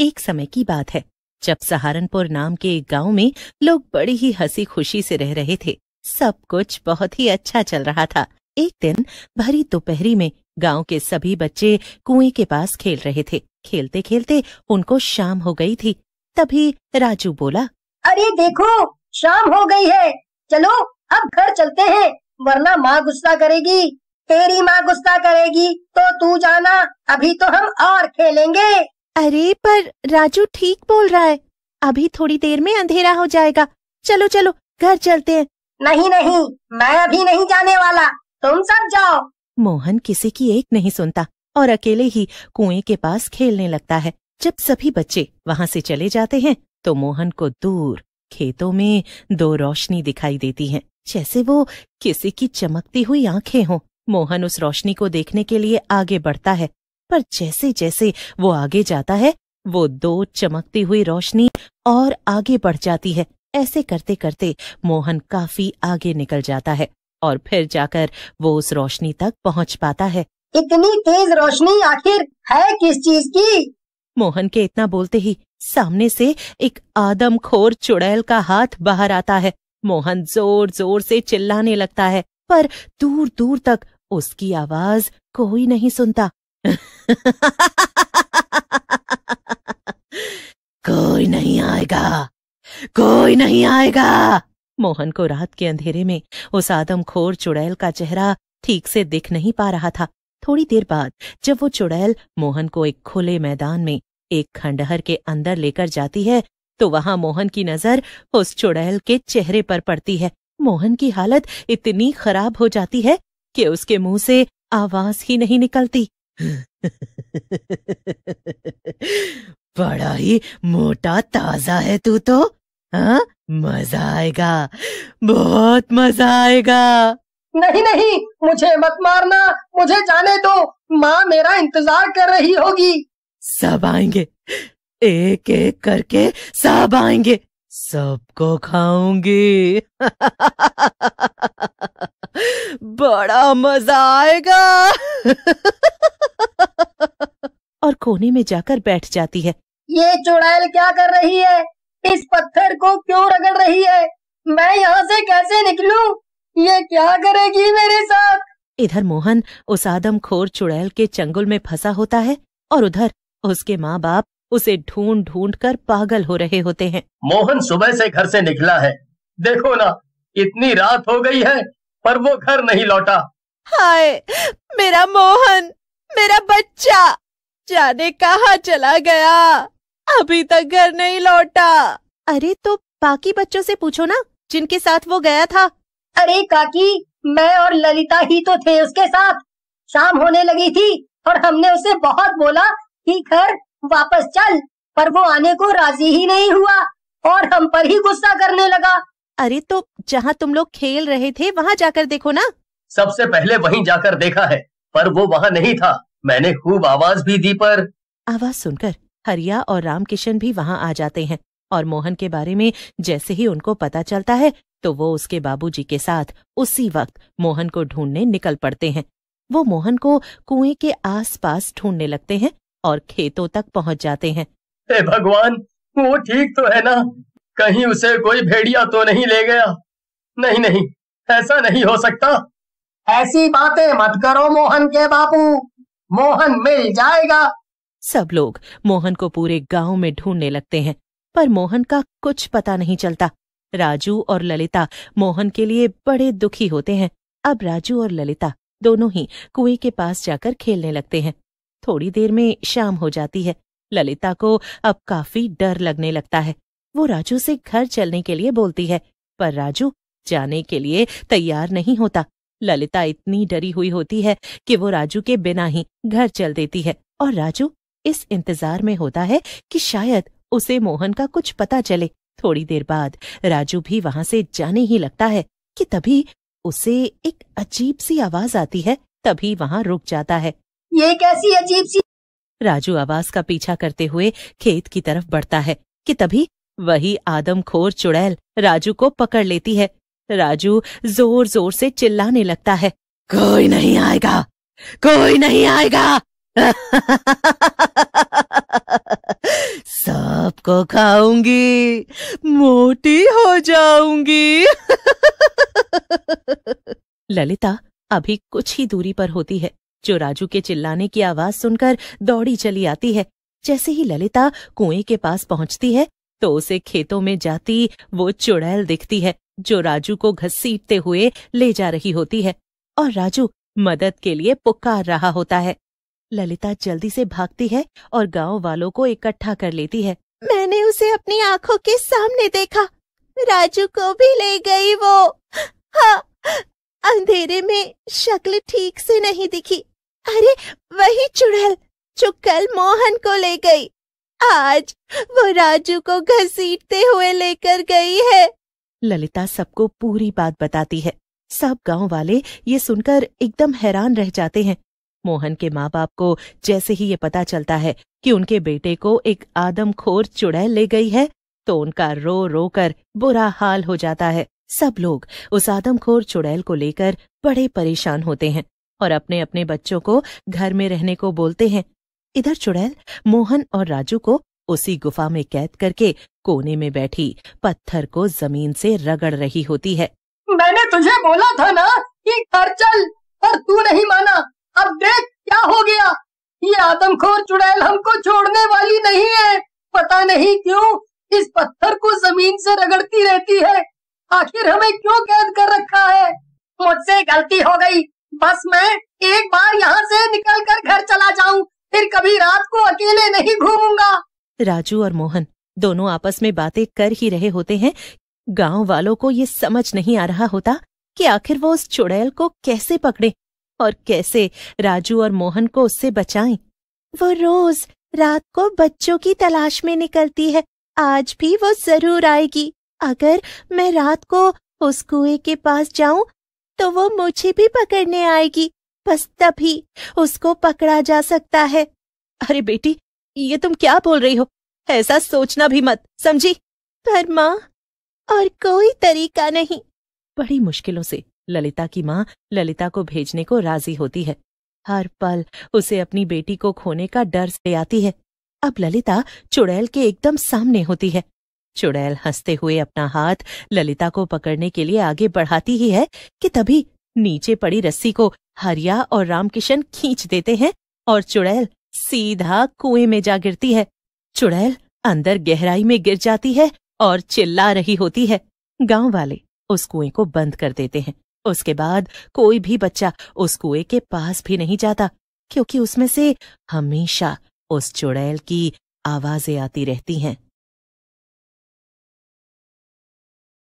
एक समय की बात है जब सहारनपुर नाम के एक गांव में लोग बड़ी ही हंसी खुशी से रह रहे थे। सब कुछ बहुत ही अच्छा चल रहा था। एक दिन भरी दोपहरी में गांव के सभी बच्चे कुएं के पास खेल रहे थे। खेलते खेलते उनको शाम हो गई थी। तभी राजू बोला, अरे देखो, शाम हो गई है, चलो अब घर चलते हैं, वरना माँ गुस्सा करेगी। तेरी माँ गुस्सा करेगी तो तू जाना, अभी तो हम और खेलेंगे। अरे पर राजू ठीक बोल रहा है, अभी थोड़ी देर में अंधेरा हो जाएगा। चलो चलो घर चलते हैं। नहीं नहीं, मैं अभी नहीं जाने वाला, तुम सब जाओ। मोहन किसी की एक नहीं सुनता और अकेले ही कुएं के पास खेलने लगता है। जब सभी बच्चे वहां से चले जाते हैं तो मोहन को दूर खेतों में दो रोशनी दिखाई देती हैं, जैसे वो किसी की चमकती हुई आंखें हों। मोहन उस रोशनी को देखने के लिए आगे बढ़ता है, पर जैसे जैसे वो आगे जाता है वो दो चमकती हुई रोशनी और आगे बढ़ जाती है। ऐसे करते करते मोहन काफी आगे निकल जाता है और फिर जाकर वो उस रोशनी तक पहुंच पाता है। इतनी तेज रोशनी आखिर है किस चीज की? मोहन के इतना बोलते ही सामने से एक आदमखोर चुड़ैल का हाथ बाहर आता है। मोहन जोर जोर से चिल्लाने लगता है, पर दूर दूर तक उसकी आवाज कोई नहीं सुनता। कोई नहीं आएगा, कोई नहीं आएगा। मोहन को रात के अंधेरे में उस आदमखोर चुड़ैल का चेहरा ठीक से दिख नहीं पा रहा था। थोड़ी देर बाद जब वो चुड़ैल मोहन को एक खुले मैदान में एक खंडहर के अंदर लेकर जाती है तो वहां मोहन की नजर उस चुड़ैल के चेहरे पर पड़ती है। मोहन की हालत इतनी खराब हो जाती है कि उसके मुंह से आवाज ही नहीं निकलती। बड़ा ही मोटा ताजा है तू तो, हाँ? मजा आएगा, बहुत मजा आएगा। नहीं नहीं, मुझे मत मारना, मुझे जाने दो, माँ मेरा इंतजार कर रही होगी। सब आएंगे, एक एक करके सब आएंगे, सबको खाऊंगी। बड़ा मजा आएगा। और कोने में जाकर बैठ जाती है। ये चुड़ैल क्या कर रही है? इस पत्थर को क्यों रगड़ रही है? मैं यहाँ से कैसे निकलूं? ये क्या करेगी मेरे साथ? इधर मोहन उस आदमखोर चुड़ैल के चंगुल में फंसा होता है और उधर उसके माँ बाप उसे ढूंढ ढूंढ कर पागल हो रहे होते हैं। मोहन सुबह से घर से निकला है, देखो ना, इतनी रात हो गई है पर वो घर नहीं लौटा। हाय मेरा मोहन, मेरा बच्चा, जाने कहाँ चला गया, अभी तक घर नहीं लौटा। अरे तो बाकी बच्चों से पूछो ना, जिनके साथ वो गया था। अरे काकी, मैं और ललिता ही तो थे उसके साथ। शाम होने लगी थी और हमने उसे बहुत बोला कि घर वापस चल, पर वो आने को राजी ही नहीं हुआ और हम पर ही गुस्सा करने लगा। अरे तो जहाँ तुम लोग खेल रहे थे वहाँ जाकर देखो ना। सबसे पहले वहीं जाकर देखा है, पर वो वहाँ नहीं था। मैंने खूब आवाज भी दी पर। आवाज सुनकर हरिया और रामकिशन भी वहाँ आ जाते हैं और मोहन के बारे में जैसे ही उनको पता चलता है तो वो उसके बाबूजी के साथ उसी वक्त मोहन को ढूंढने निकल पड़ते हैं। वो मोहन को कुएं के आसपास ढूंढने लगते हैं और खेतों तक पहुंच जाते हैं। हे भगवान, वो ठीक तो है ना? कहीं उसे कोई भेड़िया तो नहीं ले गया? नहीं नहीं, ऐसा नहीं हो सकता। ऐसी बातें मत करो मोहन के बापू, मोहन मिल जाएगा। सब लोग मोहन को पूरे गांव में ढूंढने लगते हैं, पर मोहन का कुछ पता नहीं चलता। राजू और ललिता मोहन के लिए बड़े दुखी होते हैं। अब राजू और ललिता दोनों ही कुएं के पास जाकर खेलने लगते हैं। थोड़ी देर में शाम हो जाती है। ललिता को अब काफी डर लगने लगता है। वो राजू से घर चलने के लिए बोलती है, पर राजू जाने के लिए तैयार नहीं होता। ललिता इतनी डरी हुई होती है कि वो राजू के बिना ही घर चल देती है और राजू इस इंतजार में होता है कि शायद उसे मोहन का कुछ पता चले। थोड़ी देर बाद राजू भी वहां से जाने ही लगता है कि तभी उसे एक अजीब सी आवाज आती है। तभी वहां रुक जाता है। ये कैसी अजीब सी? राजू आवाज का पीछा करते हुए खेत की तरफ बढ़ता है कि तभी वही आदमखोर चुड़ैल राजू को पकड़ लेती है। राजू जोर जोर से चिल्लाने लगता है, कोई नहीं आएगा, कोई नहीं आएगा। सबको खाऊंगी, मोटी हो जाऊंगी। ललिता अभी कुछ ही दूरी पर होती है, जो राजू के चिल्लाने की आवाज सुनकर दौड़ी चली आती है। जैसे ही ललिता कुएं के पास पहुंचती है तो उसे खेतों में जाती वो चुड़ैल दिखती है, जो राजू को घसीटते हुए ले जा रही होती है और राजू मदद के लिए पुकार रहा होता है। ललिता जल्दी से भागती है और गांव वालों को इकट्ठा कर लेती है। मैंने उसे अपनी आंखों के सामने देखा, राजू को भी ले गई वो। हाँ, अंधेरे में शक्ल ठीक से नहीं दिखी। अरे वही चुड़ैल जो कल मोहन को ले गई, आज वो राजू को घसीटते हुए लेकर गई है। ललिता सबको पूरी बात बताती है। सब गांव वाले ये सुनकर एकदम हैरान रह जाते हैं। मोहन के माँ बाप को जैसे ही ये पता चलता है कि उनके बेटे को एक आदमखोर चुड़ैल ले गई है तो उनका रो रो कर बुरा हाल हो जाता है। सब लोग उस आदमखोर चुड़ैल को लेकर बड़े परेशान होते हैं और अपने अपने बच्चों को घर में रहने को बोलते हैं। इधर चुड़ैल मोहन और राजू को उसी गुफा में कैद करके कोने में बैठी पत्थर को जमीन से रगड़ रही होती है। मैंने तुझे बोला था ना कि घर चल, पर तू नहीं माना। अब देख क्या हो गया। ये आदमखोर चुड़ैल हमको छोड़ने वाली नहीं है। पता नहीं क्यों इस पत्थर को जमीन से रगड़ती रहती है। आखिर हमें क्यों कैद कर रखा है? मुझसे गलती हो गई। बस मैं एक बार यहाँ से निकल कर घर चला जाऊं, फिर कभी रात को अकेले नहीं घूमूंगा। राजू और मोहन दोनों आपस में बातें कर ही रहे होते हैं। गांव वालों को ये समझ नहीं आ रहा होता कि आखिर वो उस चुड़ैल को कैसे पकड़े और कैसे राजू और मोहन को उससे बचाएं। वो रोज रात को बच्चों की तलाश में निकलती है, आज भी वो जरूर आएगी। अगर मैं रात को उस कुएं के पास जाऊं तो वो मुझे भी पकड़ने आएगी, बस तभी उसको पकड़ा जा सकता है। अरे बेटी, ये तुम क्या बोल रही हो? ऐसा सोचना भी मत, समझी? पर माँ, और कोई तरीका नहीं। बड़ी मुश्किलों से ललिता की माँ ललिता को भेजने को राजी होती है। हर पल उसे अपनी बेटी को खोने का डर से आती है। अब ललिता चुड़ैल के एकदम सामने होती है। चुड़ैल हंसते हुए अपना हाथ ललिता को पकड़ने के लिए आगे बढ़ाती ही है कि तभी नीचे पड़ी रस्सी को हरिया और रामकिशन खींच देते हैं और चुड़ैल सीधा कुएं में जा गिरती है। चुड़ैल अंदर गहराई में गिर जाती है और चिल्ला रही होती है। गांव वाले उस कुएं को बंद कर देते हैं। उसके बाद कोई भी बच्चा उस कुएं के पास भी नहीं जाता, क्योंकि उसमें से हमेशा उस चुड़ैल की आवाजें आती रहती हैं।